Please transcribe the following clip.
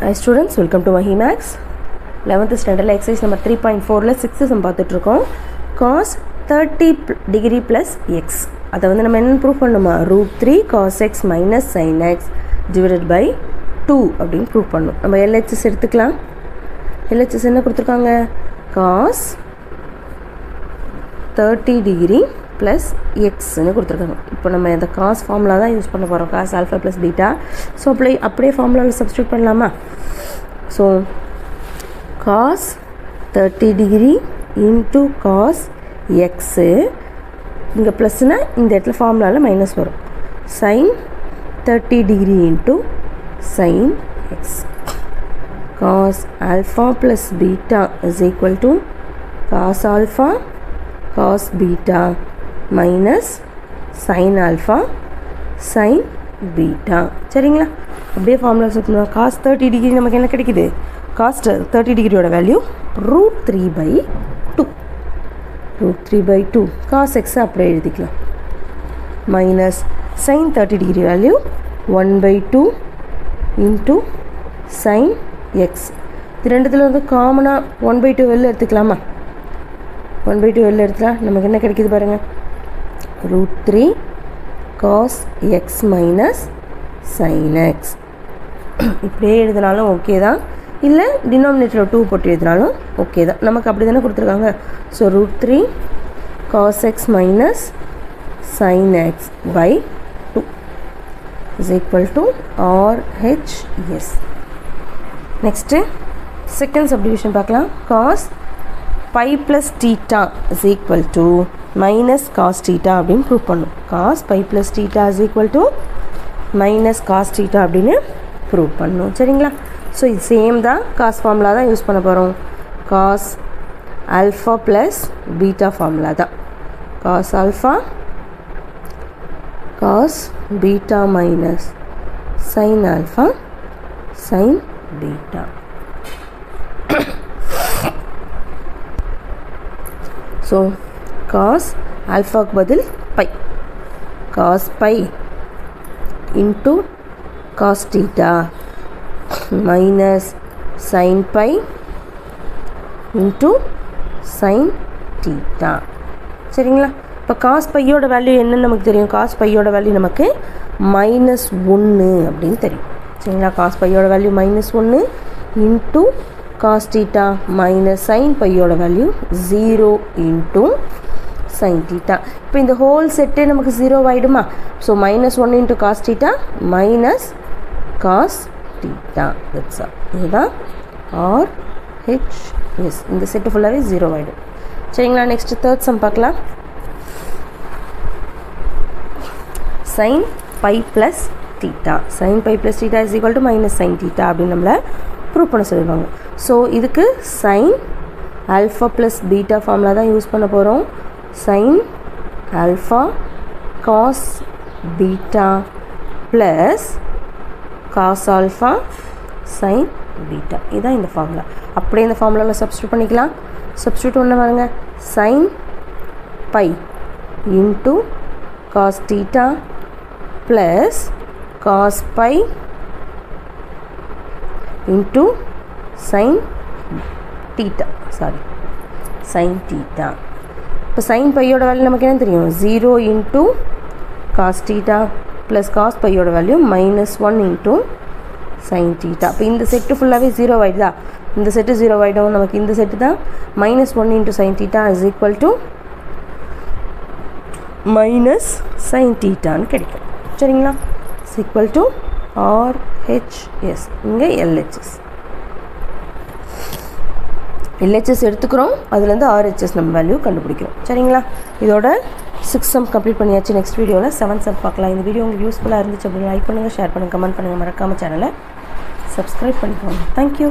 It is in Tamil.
Hi students, welcome to Mahimax. 11th standard exercise number 3.4 6th sum பார்த்துட்ருக்கோம். cos 30 degree plus x அதை வந்து நம்ம என்ன ப்ரூவ் பண்ணணுமா root 3 cos x minus sin x divided by 2 அப்படின்னு ப்ரூவ் பண்ணணும். நம்ம LHS எடுத்துக்கலாம். LHS என்ன கொடுத்துருக்காங்க cos 30 degree plus xன்னு கொடுத்துருக்காங்க. இப்போ நம்ம இந்த காஸ் ஃபார்முலா தான் யூஸ் பண்ண போகிறோம், cos alpha plus beta. So அப்படியே ஃபார்முலாவில் சப்ஸ்டியூட் பண்ணலாமா? So cos 30 degree into cos x, இங்கே ப்ளஸ்னால் இந்த இடத்துல ஃபார்முலாவில் மைனஸ் வரும். Sine 30 degree into sine x. Cos alpha plus beta is equal to cos alpha cos beta minus sine alpha sine beta. சரிங்களா? அப்படியே ஃபார்முலா சொல்லணும். காஸ் 30 டிகிரி நமக்கு என்ன கிடைக்குது? Cos 30 டிகிரியோட value √3/2. √3/2 காஸ் எக்ஸை அப்படியே எழுதிக்கலாம். Minus sine 30 degree value 1/2 into sine x. இது ரெண்டுத்தில் வந்து காமனாக 1/2 வெளில எடுத்துக்கலாமா? 1/2 வெளில எடுத்துக்கலாம். நமக்கு என்ன கிடைக்கிது பாருங்கள், √3 cos x minus sin x. இப்படியே எழுதினாலும் ஓகே தான், இல்லை டினாமினேட்டரில் 2 போட்டு எழுதினாலும் ஓகே தான். நமக்கு அப்படி தானே கொடுத்துருக்காங்க. So √3 cos x minus sin x by 2 is equal to RHS. Next second subdivision பார்க்கலாம். cos pi plus theta is equal to minus cos theta அப்படின்னு ப்ரூவ் பண்ணும். cos pi plus theta is equal to minus cos theta அப்படின்னு ப்ரூவ் பண்ணும். சரிங்களா? ஸோ இது சேம் தான், காஸ் ஃபார்முலா தான் யூஸ் பண்ண போகிறோம். cos alpha plus beta formula தான். cos alpha cos beta minus sin alpha sin beta. So cos ஆல்ஃபாவுக்கு பதில் pi, cos pi into cos theta minus sine pi into sine theta. சரிங்களா? இப்போ காஸ் பையோட வேல்யூ என்னன்னு நமக்கு தெரியும். காஸ் பையோட வேல்யூ நமக்கு -1 அப்படின்னு தெரியும். சரிங்களா? காஸ் பையோட value -1 into cos theta minus sin பையோட வேல்யூ 0 into sin theta. இப்போ இந்த ஹோல் செட்டே நமக்கு 0 ஆகிடுமா? So -1 into cos theta minus cos theta. that's all. இதுதான் RHS. இந்த செட்டு ஃபுல்லாகவே 0 ஆகிடும். சரிங்களா? நெக்ஸ்ட் தேர்ட் சம் பார்க்கலாம். sin pi plus theta. sin pi plus theta is equal to minus sin theta அப்படின்னு நம்மளை ப்ரூவ் பண்ண சொல்லுவாங்க. ஸோ இதுக்கு sine alpha plus beta formula தான் யூஸ் பண்ண போகிறோம். Sine alpha cos beta plus cos alpha sine beta. இதுதான் இந்த ஃபார்முலா. அப்படியே இந்த ஃபார்முலாவில் சப்ஸ்டியூட் பண்ணிக்கலாம். சப்ஸ்டியூட் பண்ண பாருங்க, sine pi into cos theta plus cos pi into sin theta. sin theta. இப்போ sin பையோட வேல்யூ நமக்கு என்ன தெரியும்? 0 into cos theta plus cos பையோட வேல்யூ -1 into sin theta. இப்போ இந்த செட்டு ஃபுல்லாகவே 0 ஆகிடுதா? இந்த செட்டு 0 ஆகிடும். நமக்கு இந்த செட்டு தான் -1 into sin theta is equal to minus sin thetaன்னு கிடைக்கும். சரிங்களா? is equal to RHS. இங்கே LHS எடுத்துக்கிறோம், அதுலேருந்து RHS நம்ம வேல்யூ கண்டுபிடிக்கிறோம். சரிங்களா? இதோட 6 சம் கம்ப்ளீட் பண்ணியாச்சு. நெக்ஸ்ட் வீடியோவில் 7 சம் பார்க்கலாம். இந்த வீடியோ உங்களுக்கு யூஸ்ஃபுல்லாக இருந்துச்சு அப்படின்னு லைக் பண்ணுங்கள், ஷேர் பண்ணுங்கள், கமெண்ட் பண்ணுங்கள். மறக்காமல் சேனலை சப்ஸ்கிரைப் பண்ணிக்கோங்க. தேங்க்யூ.